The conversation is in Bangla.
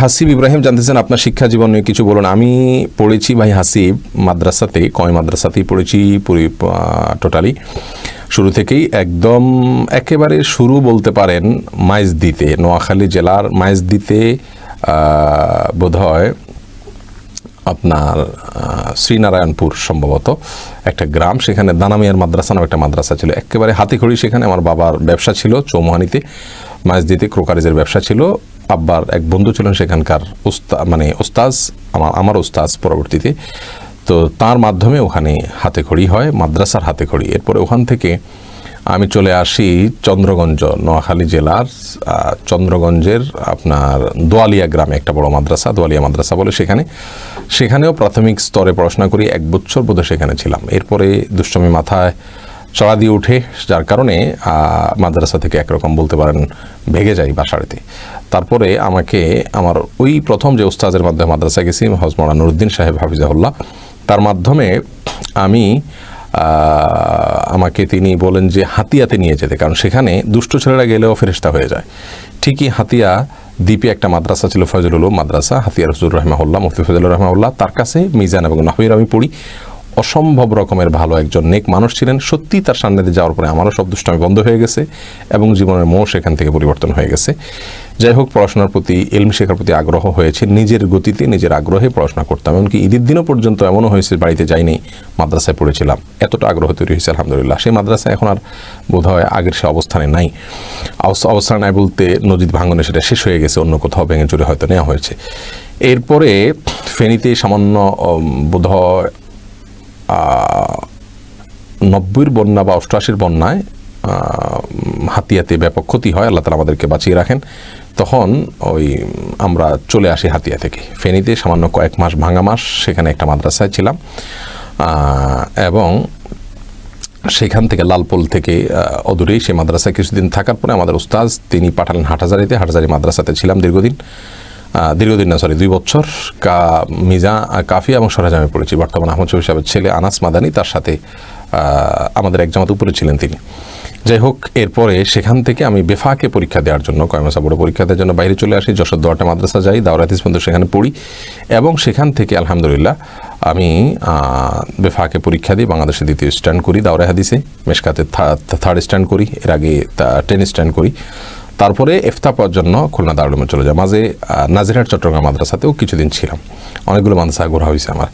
হাসিব ইব্রাহিম জানতেছেন আপনার শিক্ষা জীবন নিয়ে কিছু বলুন। আমি পড়েছি ভাই হাসিব মাদ্রাসাতে, কয় মাদ্রাসাতেই পড়েছি টোটালি শুরু থেকেই, একদম একেবারে শুরু বলতে পারেন মাইজদিতে, নোয়াখালী জেলার মাইজদিতে বোধহয় আপনার শ্রীনারায়ণপুর সম্ভবত একটা গ্রাম, সেখানে দানামিয়ার মাদ্রাসা নামে একটা মাদ্রাসা ছিল, একেবারে হাতিখড়ি। সেখানে আমার বাবার ব্যবসা ছিল চৌমুহানিতে, মাইজদিতে ক্রোকারিজের ব্যবসা ছিল। আব্বার এক বন্ধু ছিলেন সেখানকার ওস্তাজ, আমার ওস্তাজ পরবর্তীতে, তো তার মাধ্যমে ওখানে হাতেখড়ি হয়, মাদ্রাসার হাতেখড়ি। এরপরে ওখান থেকে আমি চলে আসি চন্দ্রগঞ্জ, নোয়াখালী জেলার চন্দ্রগঞ্জের আপনার দোয়ালিয়া গ্রামে একটা বড় মাদ্রাসা, দোয়ালিয়া মাদ্রাসা বলে, সেখানেও প্রাথমিক স্তরে পড়াশোনা করি, 1 বছর বোধহয় সেখানে ছিলাম। এরপরে দুষ্টমি মাথায় চড়া দিয়ে উঠে, যার কারণে মাদ্রাসা থেকে একরকম বলতে পারেন ভেগে যাই বাসাড়িতে। তারপরে আমাকে আমার ওই প্রথম যে উস্তাজের মাধ্যমে মাদ্রাসা গেছি, হযরত মাওলানা নুরউদ্দিন সাহেব হাফিজাহুল্লাহ, তার মাধ্যমে আমাকে তিনি বলেন যে হাতিয়াতে নিয়ে যেতে, কারণ সেখানে দুষ্ট ছেলেরা গেলেও ফেরেশতা হয়ে যায়। ঠিকই হাতিয়া দ্বীপে একটা মাদ্রাসা ছিল, ফয়জুল উলুম মাদ্রাসা, হাতিয়া রসুল রহমাহুল্লাহ, মুফতি ফজল রহমাহুল্লাহ, তার কাছে মিজান এবং নাহবীর আমি পড়ি। অসম্ভব রকমের ভালো একজন নেক মানুষ ছিলেন। সত্যি তার সান্নিধ্যে যাওয়ার পরে আমারও সব দুষ্টামি বন্ধ হয়ে গেছে এবং জীবনের মোড় সেখান থেকে পরিবর্তন হয়ে গেছে। যাই হোক, পড়াশোনার প্রতি, ইলম শেখার প্রতি আগ্রহ হয়েছে, নিজের গতিতে নিজের আগ্রহে পড়াশোনা করতাম। এমনকি ঈদের দিনও পর্যন্ত এমনও হয়েছে বাড়িতে যাইনি, মাদ্রাসায় পড়েছিলাম, এতটা আগ্রহ তৈরি হয়েছে আলহামদুলিল্লাহ। সেই মাদ্রাসা এখন আর বোধ হয় আগের সে অবস্থানে নাই। অবস্থানে নাই বলতে নজিদ ভাঙনে সেটা শেষ হয়ে গেছে, অন্য কোথাও ভেঙে চুরে হয়তো নেওয়া হয়েছে। এরপরে ফেনীতে সামান্য বোধহয় 90-র বন্যা বা 88-র বন্যায় হাতিয়াতে ব্যাপক ক্ষতি হয়, আল্লাহ তাআলা আমাদেরকে বাঁচিয়ে রাখেন। তখন আমরা চলে আসি হাতিয়া থেকে ফেনীতে, সামান্য কয়েক মাস, ভাঙা মাস, সেখানে একটা মাদ্রাসায় ছিলাম এবং সেখান থেকে লালপোল থেকে অদূরেই সেই মাদ্রাসায় কিছুদিন থাকার পরে আমাদের উস্তাজ তিনি পাঠালেন হাটহাজারীতে। হাটহাজারী মাদ্রাসাতে ছিলাম দীর্ঘদিন না, 2 বছর। মিজা, কাফিয়া এবং সরহাজামে পড়েছি। বর্তমান আহমদ শফি সাহেবের ছেলে আনাস মাদানী, তার সাথে আমাদের এক জামাত উপরে ছিলেন তিনি। যাই হোক, এরপরে সেখান থেকে আমি বেফাকে পরীক্ষা দেওয়ার জন্য, কয়মাসা বড় পরীক্ষা দেওয়ার জন্য বাইরে চলে আসি। যশোর দোয়াটা মাদ্রাসা যাই, দাওরাত হাদিস পর্যন্ত সেখানে পড়ি এবং সেখান থেকে আলহামদুলিল্লাহ আমি বেফাকে পরীক্ষা দিই, বাংলাদেশে 2য় স্ট্যান্ড করি, দাওরাত হাদিসে মেশকাতে 3rd স্ট্যান্ড করি, এর আগে 10 স্ট্যান্ড করি। তারপরে ইফতা পাওয়ার জন্য খুলনা দারুল উলুমে চলে যায়। মাঝে নাজিরহাট চট্টগ্রাম মাদ্রাসাতেও কিছুদিন ছিলাম। অনেকগুলো মাদ্রাসা ঘোরা হয়েছে আমার।